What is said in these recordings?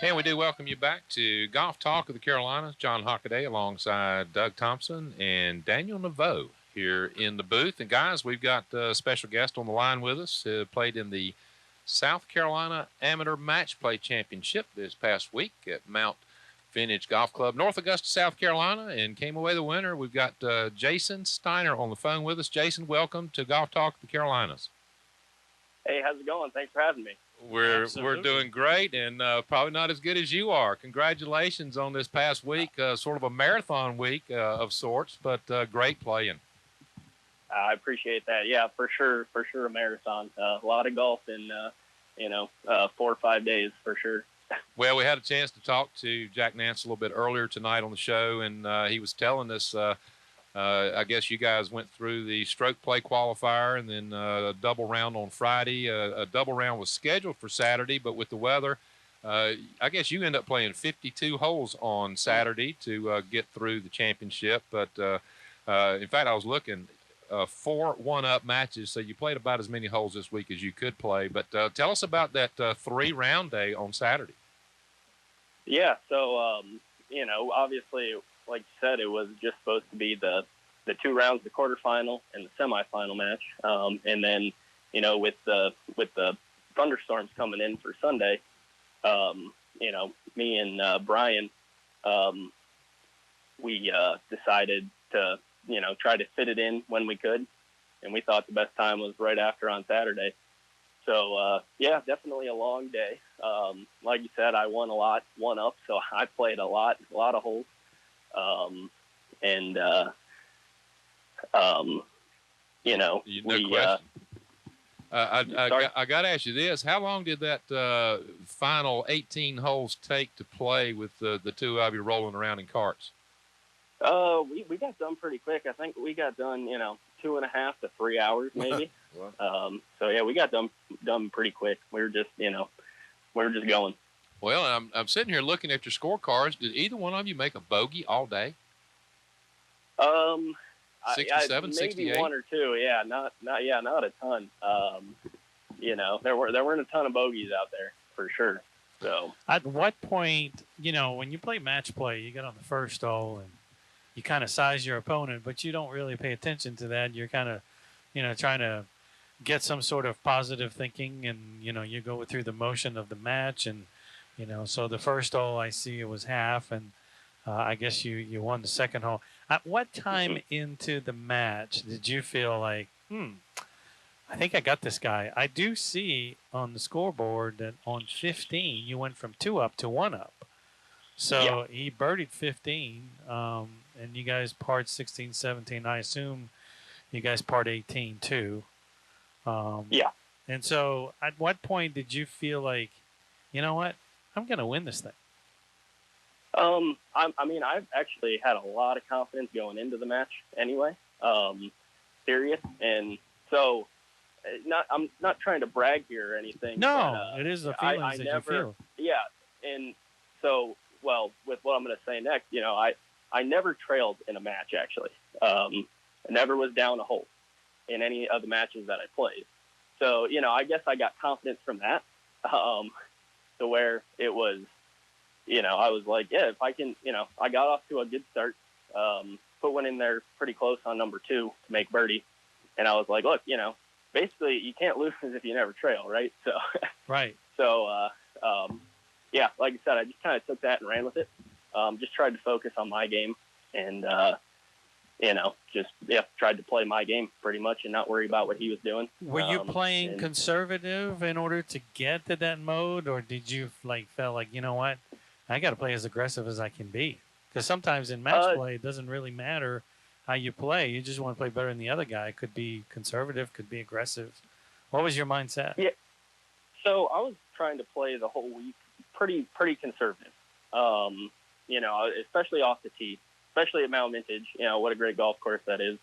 And we do welcome you back to Golf Talk of the Carolinas. John Hockaday alongside Doug Thompson and Daniel Naveau here in the booth. And guys, we've got a special guest on the line with us who played in the South Carolina Amateur Match Play Championship this past week at Mount Vintage Golf Club, North Augusta, South Carolina, and came away the winner. We've got Jason Steiner on the phone with us. Jason, welcome to Golf Talk of the Carolinas. Hey, how's it going? Thanks for having me. We're doing great, and probably not as good as you are. Congratulations on this past week, sort of a marathon week of sorts, but great playing. I appreciate that. Yeah, for sure a marathon. A lot of golf in 4 or 5 days for sure. Well, we had a chance to talk to Jack Nance a little bit earlier tonight on the show, and he was telling us. I guess you guys went through the stroke play qualifier and then a double round on Friday. A double round was scheduled for Saturday, but with the weather, I guess you end up playing 52 holes on Saturday to get through the championship. But in fact, I was looking 4 one-up matches, so you played about as many holes this week as you could play. But tell us about that 3-round day on Saturday. Yeah, so obviously, like you said, it was just supposed to be the 2 rounds, the quarterfinal and the semifinal match. And then, with the thunderstorms coming in for Sunday, me and Brian, we decided to, try to fit it in when we could. And we thought the best time was right after on Saturday. So, yeah, definitely a long day. Like you said, I won a lot, one up, so I played a lot of holes. No question. I got to ask you this. How long did that final 18 holes take to play with the two of you rolling around in carts? We got done pretty quick. I think we got done, 2.5 to 3 hours maybe. Wow. So yeah, we got done pretty quick. We were just, going. Well, I'm sitting here looking at your scorecards. Did either one of you make a bogey all day? 67, maybe 68? 1 or 2. Yeah, not a ton. There weren't a ton of bogeys out there for sure. So at what point, when you play match play, you get on the first hole and you kind of size your opponent, but you don't really pay attention to that. You're kind of, trying to get some sort of positive thinking, and you go through the motion of the match, and so the first hole I see it was half, and I guess you won the second hole. At what time into the match did you feel like, I think I got this guy? I do see on the scoreboard that on 15 you went from 2 up to 1 up. So yeah. He birdied 15, and you guys parred 16, 17. I assume you guys parred 18 too. Yeah. And so at what point did you feel like, you know what, I'm going to win this thing? I've actually had a lot of confidence going into the match anyway, serious. And so I'm not trying to brag here or anything. No, but, it is the feelings that you feel. Yeah. And so, well, with what I'm going to say next, I never trailed in a match, actually. I never was down a hole in any of the matches that I played. So, I guess I got confidence from that, to where it was, I was like, yeah, if I can, I got off to a good start, put one in there pretty close on number 2 to make birdie. And I was like, look, basically you can't lose if you never trail, right? So, right. So, yeah, like I said, I just kind of took that and ran with it. Just tried to focus on my game and, tried to play my game pretty much and not worry about what he was doing. Were you playing conservative in order to get to that mode, or did you felt like, you know what, I got to play as aggressive as I can be? Because sometimes in match play, it doesn't really matter how you play. You just want to play better than the other guy. It could be conservative, could be aggressive. What was your mindset? Yeah. So I was trying to play the whole week pretty conservative, especially off the tee, especially at Mount Vintage. What a great golf course that is.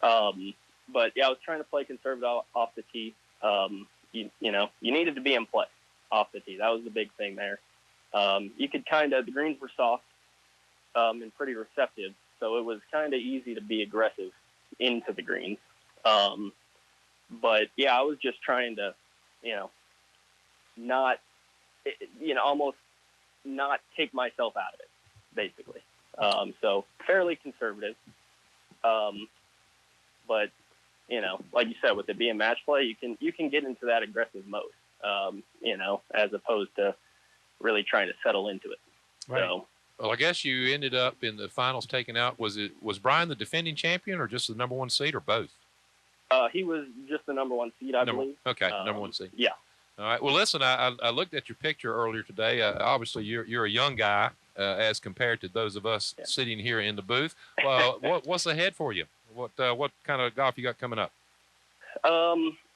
But, yeah, I was trying to play conservative off the tee. You needed to be in play off the tee. That was the big thing there. You could the greens were soft and pretty receptive, so it was kind of easy to be aggressive into the greens. But, yeah, I was just trying to, not, almost not take myself out of it, basically. So fairly conservative. But you know, like you said, with it being match play, you can get into that aggressive mode. You know, as opposed to really trying to settle into it. Right. So, Well, I guess you ended up in the finals taken out. Was Brian the defending champion or just the number one seed or both? he was just the number one seed, I believe. Okay, number one seed. Yeah. All right. Well, listen, I looked at your picture earlier today. Obviously, you're a young guy as compared to those of us sitting here in the booth. Well, what's ahead for you? What kind of golf you got coming up?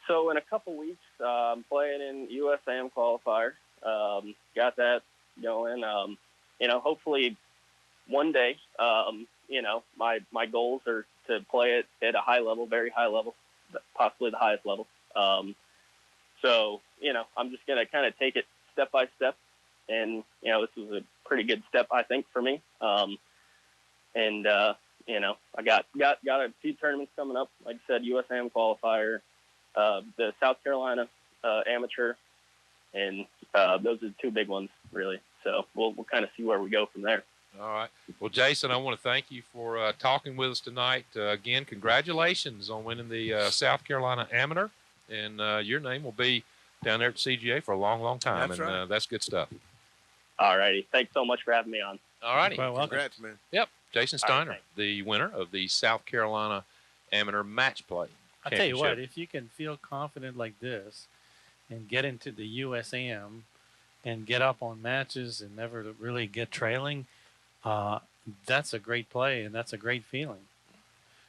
So in a couple weeks, I'm playing in USAM qualifier. Got that going. You know, hopefully one day, you know, my goals are to play it at a high level, very high level, possibly the highest level. So, you know, I'm just going to kind of take it step by step. And, you know, this was a pretty good step, I think, for me. You know, I got a few tournaments coming up. Like I said, USAM qualifier, the South Carolina amateur, and those are the two big ones, really. So we'll kind of see where we go from there. All right. Well, Jason, I want to thank you for talking with us tonight. Again, congratulations on winning the South Carolina Amateur, and your name will be down there at CGA for a long, long time. That's and right. That's good stuff. All righty. Thanks so much for having me on. All righty. Well, welcome. Congrats, man. Yep. Jason All right, Steiner, thanks. the winner of the South Carolina Amateur Match Play. I tell you what, Championship. if you can feel confident like this and get into the USAM and get up on matches and never really get trailing, that's a great play and that's a great feeling.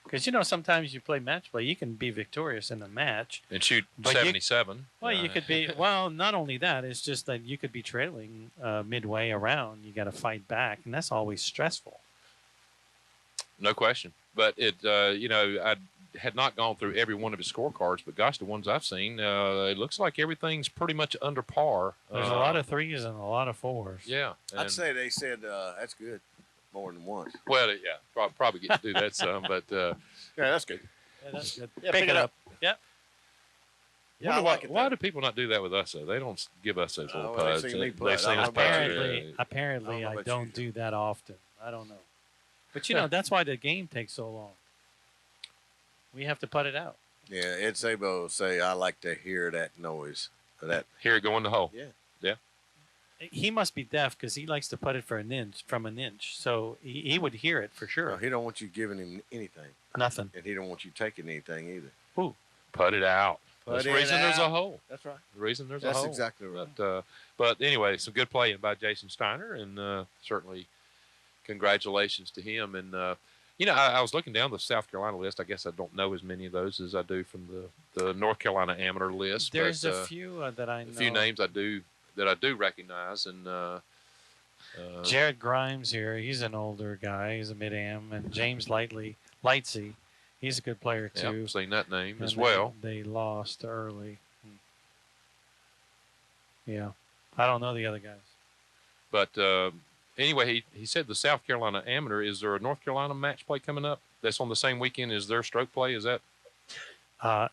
Because, you know, sometimes you play match play, you can be victorious in a match. And shoot But you- 77. Well, you could be, well, not only that, it's just that you could be trailing midway around. You got to fight back, and that's always stressful. No question. But you know, I had not gone through every one of his scorecards, but gosh, the ones I've seen, it looks like everything's pretty much under par. There's a lot of threes and a lot of fours. Yeah. I'd and- say they said that's good more than once. Well, yeah, probably get to do that some, but Yeah, that's good. Yeah, that's good. Yeah, Pick it up. Yep. Yeah, I wonder like it. why do people not do that with us, though? They don't give us those little well, they've putts. seen me They've putt. seen I us don't know about putt. you. Apparently, I don't know I about don't you. do that often. I don't know. But, you know, that's why the game takes so long. We have to put it out. Yeah, Ed Sabo will say, I like to hear that noise. That Here, go in the hole. Yeah. He must be deaf because he likes to put it from an inch. So he would hear it for sure. no, he don't want you giving him anything, Nothing. and he don't want you taking anything either. Put it out. Put That's the it reason there's a out. hole. That's right. The reason there's a That's hole. exactly right. But anyway, some good playing by Jason Steiner, and certainly congratulations to him. And you know, I was looking down the South Carolina list. I guess I don't know as many of those as I do from the North Carolina amateur list. There's but, a few that I know. a few names I do recognize, and Jared Grimes here. He's an older guy. He's a mid-am. And James Lightsey. He's a good player, yeah, too. I've seen that name And as well. They lost early. Yeah. I don't know the other guys. But anyway, he said the South Carolina amateur. Is there a North Carolina match play coming up that's on the same weekend as their stroke play? Is that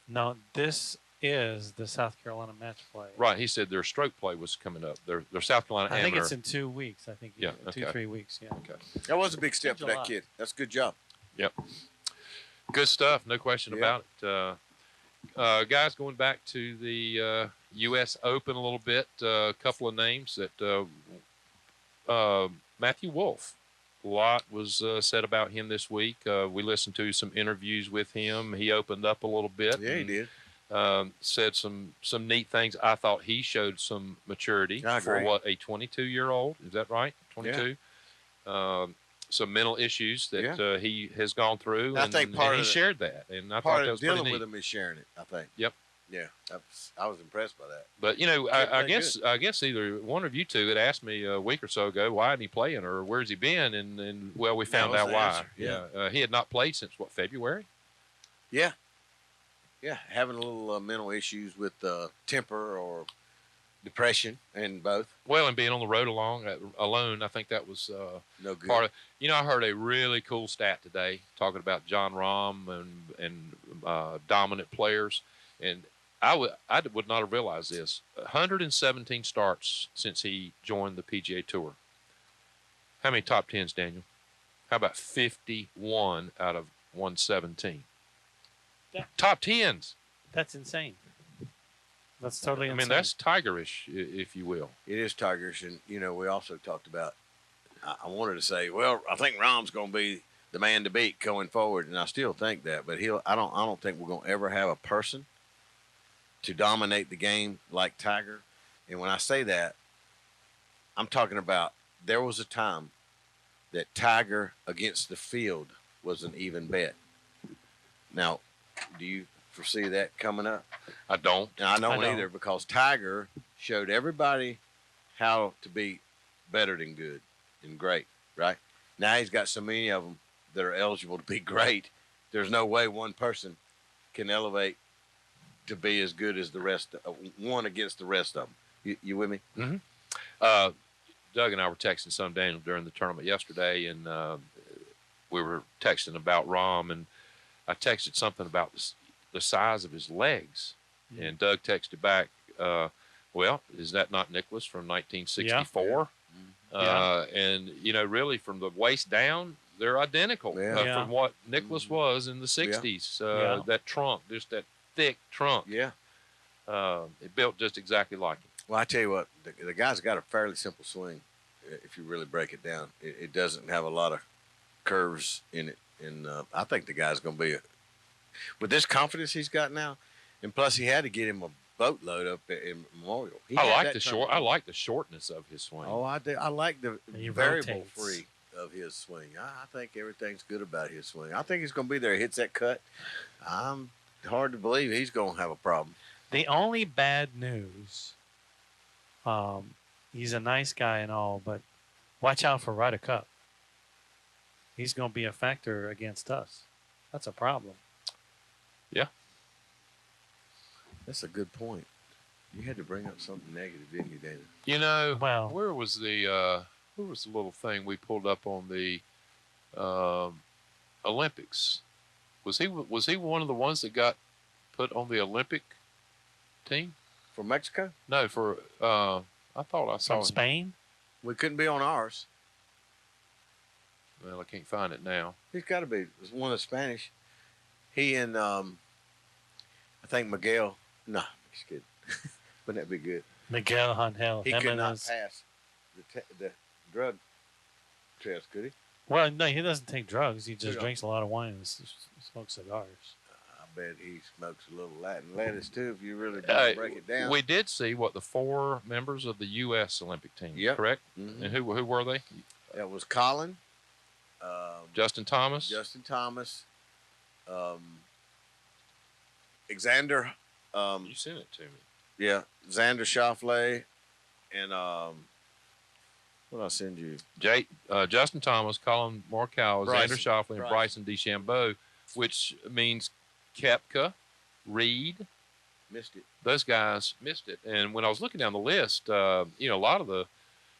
No, this is the South Carolina match play. right? He said their stroke play was coming up. Their South Carolina I amateur. think it's in 2 weeks. I think Yeah, 2, okay. 3 weeks. Yeah. Okay. That was a big step for that July. kid. That's a good job. Yep. Good stuff. No question Yeah. about it. Guys, going back to the U.S. Open a little bit, a couple of names that Matthew Wolff. A lot was said about him this week. We listened to some interviews with him. He opened up a little bit. Yeah, he and, did. said some neat things. I thought he showed some maturity I for agree. what, a 22-year-old. Is that right? 22. Some mental issues that he has gone through, I and, think part and he of the- shared that. And I thought Part that of was pretty dealing neat. with him is sharing it, I think. Yep. Yeah, I was impressed by that. But you know, Yeah, I very guess either one of you two had asked me a week or so ago, why isn't he playing, or where's he been? And well, we found was out the why. answer, yeah. He had not played since what, February? Yeah. Yeah, having a little mental issues with temper or depression, and both. Well, and being on the road alone, I think that was No good. part of. You know, I heard a really cool stat today talking about John Rahm and dominant players, and I would not have realized this. 117 starts since he joined the PGA Tour. How many top tens, Daniel? How about 51 out of 117? Top tens. That's insane. That's totally insane. I mean, that's Tigerish, if you will. It is Tigerish, and we also talked about. I wanted to say, well, I think Rahm's going to be the man to beat going forward, and I still think that. But I don't think we're going to ever have a person to dominate the game like Tiger. And when I say that, I'm talking about there was a time that Tiger against the field was an even bet. Now, do you foresee that coming up? I don't. And I don't either, because Tiger showed everybody how to be better than good and great, right? Now he's got so many of them that are eligible to be great. There's no way one person can elevate to be as good as the rest, one against the rest of them. You with me? Mm-hmm. Doug and I were texting some Daniel during the tournament yesterday, and we were texting about Rahm, and I texted something about the size of his legs. Yeah. And Doug texted back, well, is that not Nicklaus from 1964? Yeah. And, really from the waist down, they're identical from what Nicklaus was in the 60s. That trunk, just that thick trunk. Yeah. It built just exactly like him. Well, I tell you what, the guy's got a fairly simple swing if you really break it down. It doesn't have a lot of curves in it. And I think the guy's going to be, with this confidence he's got now, and plus he had to get him a boatload up in Memorial. I like the shortness of his swing. Oh, I do. I like the variable free of his swing. I think everything's good about his swing. I think he's going to be there. He hits that cut. I'm hard to believe he's going to have a problem. The only bad news, he's a nice guy and all, but watch out for Ryder Cup. He's going to be a factor against us. That's a problem. Yeah. That's a good point. You had to bring up something negative, didn't you, Dana? Well, where was the little thing we pulled up on the Olympics? Was he one of the ones that got put on the Olympic team for Mexico? No, for I thought I saw from Spain. We couldn't be on ours. Well, I can't find it now. He's got to be. It was one of the Spanish. He and I think Miguel. No, just kidding. Wouldn't that be good? Miguel Angel. He could not pass the drug test, could he? Well, no, he doesn't take drugs. He just drinks a lot of wine and smokes cigars. I bet he smokes a little Latin lettuce too. If you really break it down. We did see the 4 members of the U.S. Olympic team. Yep. Correct. Mm-hmm. And who were they? It was Colin. Justin Thomas. Xander. You sent it to me. Yeah, Xander Schauffele, and what did I send you? Justin Thomas, Colin Morikawa, Xander Schauffele, and Bryson DeChambeau, which means Koepka, Reed. Missed it. Those guys missed it. And when I was looking down the list, a lot of the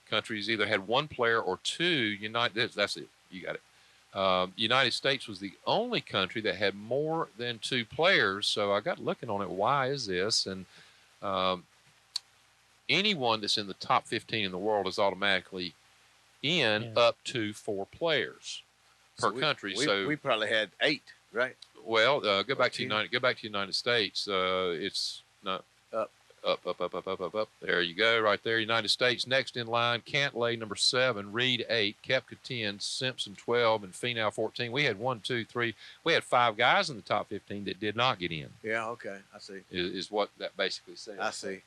countries either had one player or two. That's it. You got it. United States was the only country that had more than 2 players. So I got looking on it. Why is this? And anyone that's in the top 15 in the world is automatically in up to 4 players per country. So we probably had 8, right? Well, go back to United States. It's not up. There you go, right there. United States next in line. Cantlay number 7, Reed 8, Koepka 10, Simpson 12, and Finau 14. We had 1, 2, 3. We had 5 guys in the top 15 that did not get in. Yeah, okay, I see. Is what that basically says. I see.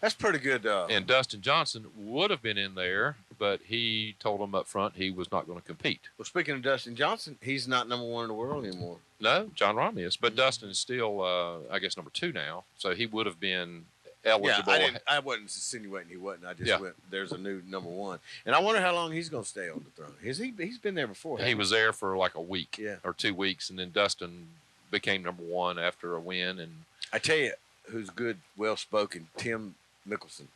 That's pretty good. And Dustin Johnson would have been in there, but he told them up front he was not going to compete. Well, speaking of Dustin Johnson, he's not number 1 in the world anymore. No, John Rahm is, but Dustin is still, I guess, number 2 now. So he would have been eligible. Yeah, I wasn't insinuating he wasn't. I just went, there's a new number 1. And I wonder how long he's going to stay on the throne. He's been there before. He was there for like a week or 2 weeks, and then Dustin became number 1 after a win. And I tell you, who's good, well-spoken, Tim Mickelson.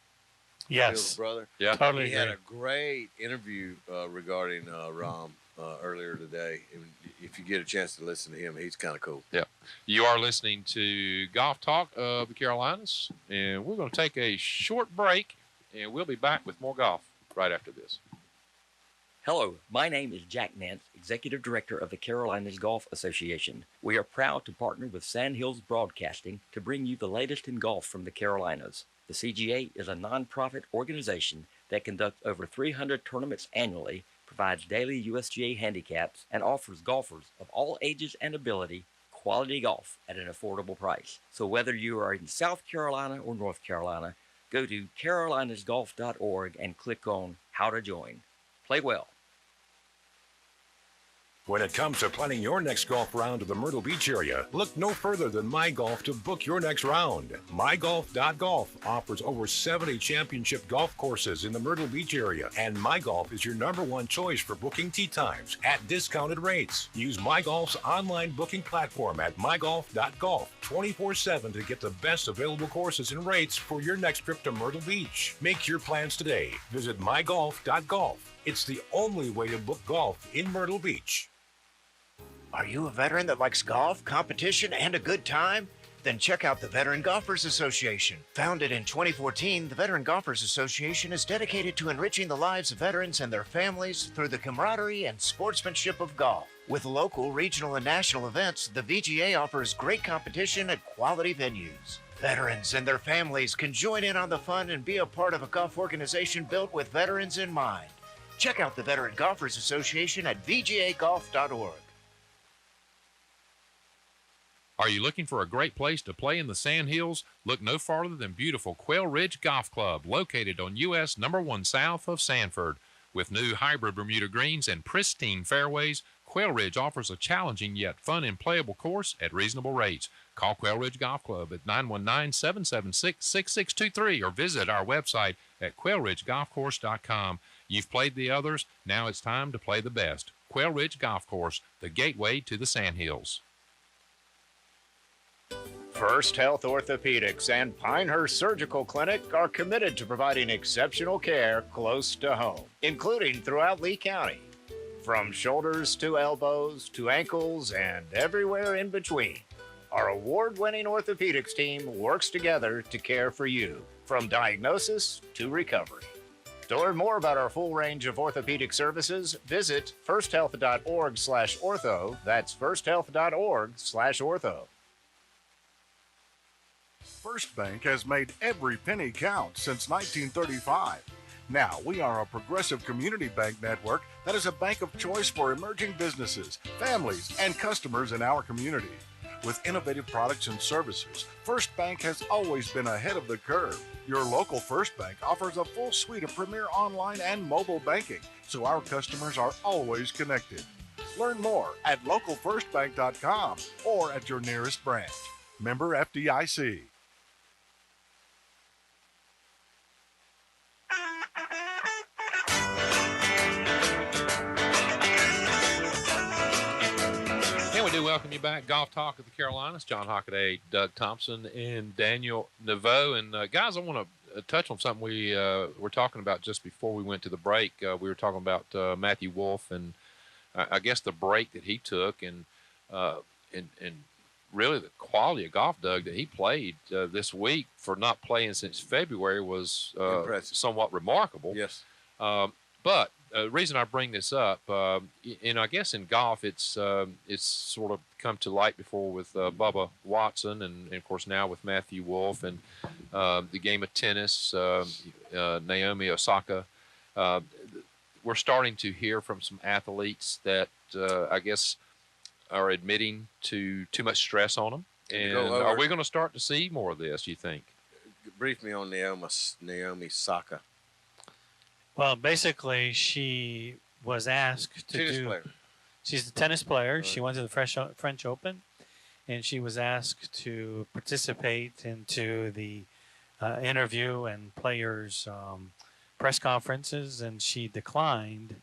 Yes. His brother. Yeah. Totally He had a great interview regarding Rahm earlier today. And if you get a chance to listen to him, he's kind of cool. Yeah. You are listening to Golf Talk of the Carolinas, and we're going to take a short break, and we'll be back with more golf right after this. Hello, my name is Jack Nance, Executive Director of the Carolinas Golf Association. We are proud to partner with Sandhills Broadcasting to bring you the latest in golf from the Carolinas. The CGA is a nonprofit organization that conducts over 300 tournaments annually, provides daily USGA handicaps, and offers golfers of all ages and ability quality golf at an affordable price. So whether you are in South Carolina or North Carolina, go to carolinasgolf.org and click on How to Join. Play well. When it comes to planning your next golf round to the Myrtle Beach area, look no further than MyGolf to book your next round. MyGolf.golf offers over 70 championship golf courses in the Myrtle Beach area, and MyGolf is your #1 choice for booking tee times at discounted rates. Use MyGolf's online booking platform at MyGolf.golf 24/7 to get the best available courses and rates for your next trip to Myrtle Beach. Make your plans today. Visit MyGolf.golf. It's the only way to book golf in Myrtle Beach. Are you a veteran that likes golf, competition, and a good time? Then check out the Veteran Golfers Association. Founded in 2014, the Veteran Golfers Association is dedicated to enriching the lives of veterans and their families through the camaraderie and sportsmanship of golf. With local, regional, and national events, the VGA offers great competition at quality venues. Veterans and their families can join in on the fun and be a part of a golf organization built with veterans in mind. Check out the Veteran Golfers Association at vgagolf.org. Are you looking for a great place to play in the Sandhills? Look no farther than beautiful Quail Ridge Golf Club, located on US #1 south of Sanford. With new hybrid Bermuda greens and pristine fairways, Quail Ridge offers a challenging yet fun and playable course at reasonable rates. Call Quail Ridge Golf Club at 919-776-6623 or visit our website at quailridgegolfcourse.com. You've played the others, now it's time to play the best. Quail Ridge Golf Course, the gateway to the Sandhills. First Health Orthopedics and Pinehurst Surgical Clinic are committed to providing exceptional care close to home, including throughout Lee County. From shoulders to elbows to ankles and everywhere in between, our award-winning orthopedics team works together to care for you, from diagnosis to recovery. To learn more about our full range of orthopedic services, visit firsthealth.org/ortho. That's firsthealth.org/ortho. First Bank has made every penny count since 1935. Now, we are a progressive community bank network that is a bank of choice for emerging businesses, families, and customers in our community. With innovative products and services, First Bank has always been ahead of the curve. Your local First Bank offers a full suite of premier online and mobile banking, so our customers are always connected. Learn more at localfirstbank.com or at your nearest branch. Member FDIC. And we do welcome you back. Golf Talk of the Carolinas. John Hockaday, Doug Thompson, and Daniel Naveau. And guys, I want to touch on something we were talking about just before we went to the break. We were talking about Matthew Wolff and I guess the break that he took and really the quality of golf, Doug, that he played this week for not playing since February was somewhat remarkable. Yes. But the reason I bring this up, and I guess in golf, it's sort of come to light before with Bubba Watson, and of course now with Matthew Wolff, and the game of tennis, Naomi Osaka. We're starting to hear from some athletes that I guess are admitting to too much stress on them. And are we going to start to see more of this, you think? Brief me on Naomi Osaka. Well, basically, she was asked to Tennis player. She's a tennis player. She went to the French Open, and she was asked to participate into the interview and players' press conferences, and she declined.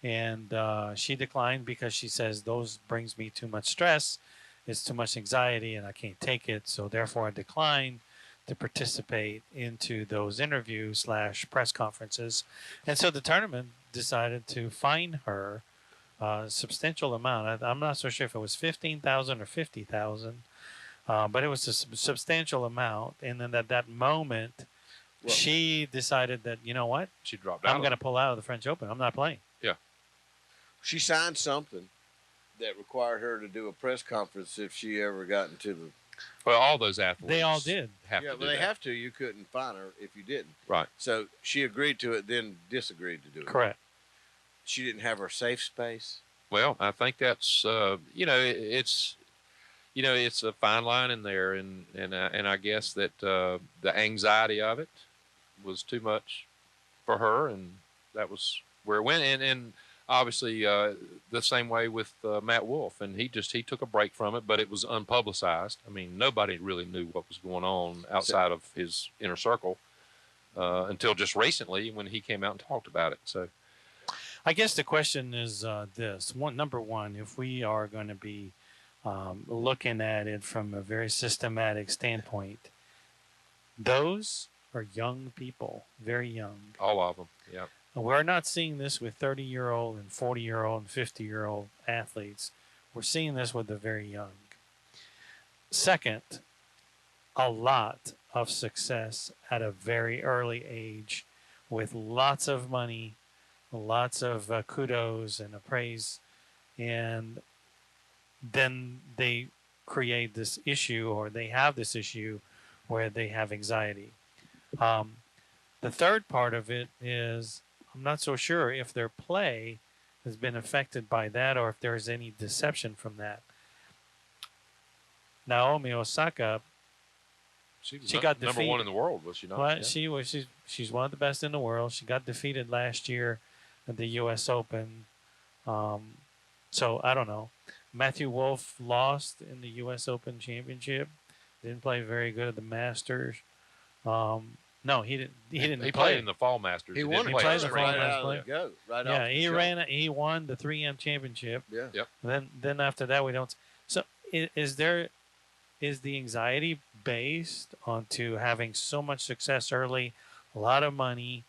And she declined because she says, those brings me too much stress. It's too much anxiety, and I can't take it. So therefore, I declined to participate into those interviews / press conferences. And so the tournament decided to fine her substantial amount. I'm not so sure if it was 15,000 or 50,000, but it was a substantial amount. And then at that moment, she decided that, you know what? She dropped out. I'm going to pull out of the French Open. I'm not playing. Yeah. She signed something that required her to do a press conference if she ever got into the. Well, all those athletes. They all did. Have to yeah, do but they that. have to. You couldn't fine her if you didn't. Right. So she agreed to it, then disagreed to do it. Correct. She didn't have her safe space. Well, I think that's it's it's a fine line in there, and I guess that the anxiety of it was too much for her, and that was where it went. And obviously the same way with Matt Wolff, and he took a break from it, but it was unpublicized. I mean, nobody really knew what was going on outside of his inner circle until just recently when he came out and talked about it. So I guess the question is this. Number one, if we are going to be looking at it from a very systematic standpoint, those are young people, very young. all of them, yeah. We're not seeing this with 30-year-old and 40-year-old and 50-year-old athletes. We're seeing this with the very young. Second, a lot of success at a very early age with lots of money, lots of kudos and praise, and then they create this issue, or they have this issue where they have anxiety. The third part of it is I'm not so sure if their play has been affected by that or if there's any deception from that. Naomi Osaka, She got number defeated. one in the world, was she not? Well, Yeah. she's one of the best in the world. She got defeated last year at the U.S. Open. So I don't know. Matthew Wolff lost in the U.S. Open Championship. Didn't play very good at the Masters. No, he didn't. He didn't He play played in the Fall Masters. He didn't won He play played in the the Fall spring. Masters. right out of the go. Right Yeah, off the he won the 3M championship. Yeah. Yep. Then after that we don't. So is the anxiety based onto having so much success early, a lot of money,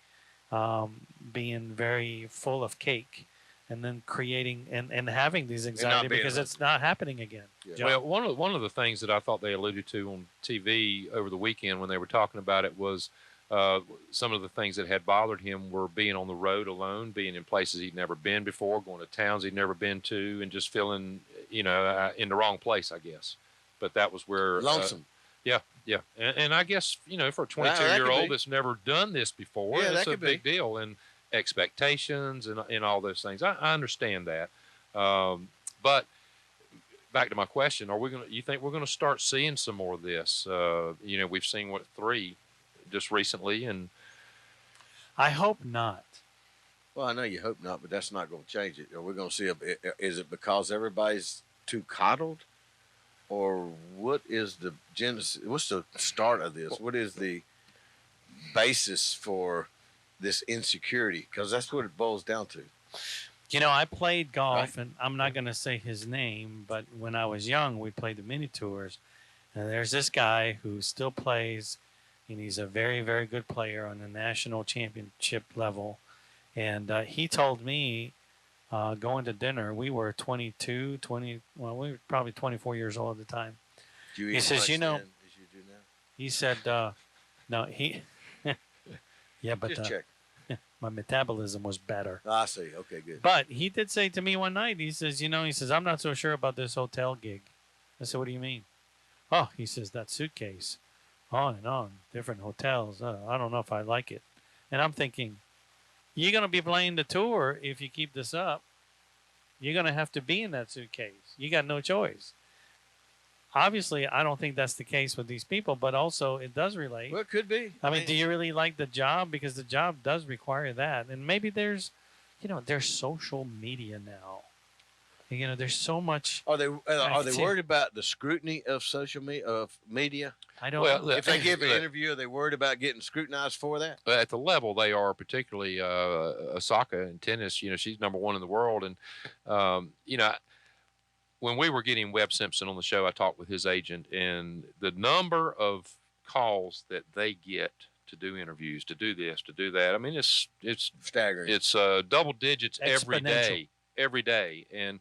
being very full of cake, and then creating and having these anxiety being because healthy. it's not happening again. Yeah. John? Well, one of the things that I thought they alluded to on TV over the weekend when they were talking about it was some of the things that had bothered him were being on the road alone, being in places he'd never been before, going to towns he'd never been to, and just feeling, in the wrong place, I guess. But that was where Lonesome. Yeah. And I guess, for a Well, that could 22-year-old be. that's never done this before, Yeah, it's that a could big be. deal. And expectations and all those things. I understand that. But back to my question, you think we're going to start seeing some more of this? We've seen 3 just recently, and I hope not. Well, I know you hope not, but that's not going to change it. Are we going to see is it because everybody's too coddled? Or what is the genesis? What's the start of this? What is the basis for this insecurity? Because that's what it boils down to. I played golf, Right. and I'm not going to say his name, but when I was young, we played the mini tours, and there's this guy who still plays, and he's a very, very good player on the national championship level. And he told me, going to dinner, we were 22, 20, well, we were probably 24 years old at the time. Do you He eat says, much you know- then as you do now? He said, no, yeah, but Just check. my metabolism was better. I see. Okay, good. But he did say to me one night, he says, I'm not so sure about this hotel gig. I said, what do you mean? Oh, he says, that suitcase, on and on, different hotels. I don't know if I like it. And I'm thinking, you're going to be playing the tour if you keep this up. You're going to have to be in that suitcase. You got no choice. Obviously, I don't think that's the case with these people, but also it does relate. Well, it could be. I mean, do you really like the job? Because the job does require that. And maybe there's social media now. There's so much. Are they Activity. worried about the scrutiny of social media? I don't Well, know. look, If they give an look, interview, are they worried about getting scrutinized for that? at the level they are, particularly Osaka in tennis, she's number 1 in the world. And, when we were getting Webb Simpson on the show, I talked with his agent, and the number of calls that they get to do interviews, to do this, to do that. I mean, it's Staggering. double digits every day. every day. And,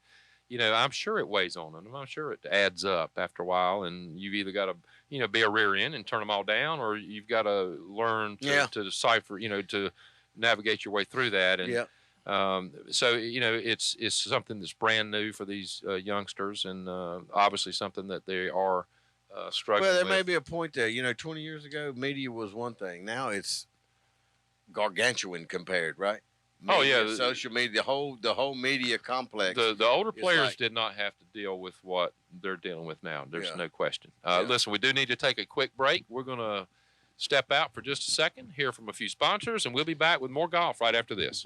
I'm sure it weighs on them. I'm sure it adds up after a while. And you've either got to, be a rear end and turn them all down, or you've got to learn to decipher, to navigate your way through that. And so, it's something that's brand new for these youngsters, and obviously something that they are struggling Well, there with. may be a point there. 20 years ago, media was one thing. Now it's gargantuan compared, right? Media, social media, the whole media complex. The older players did not have to deal with what they're dealing with now. There's no question. Listen, we do need to take a quick break. We're going to step out for just a second, hear from a few sponsors, and we'll be back with more golf right after this.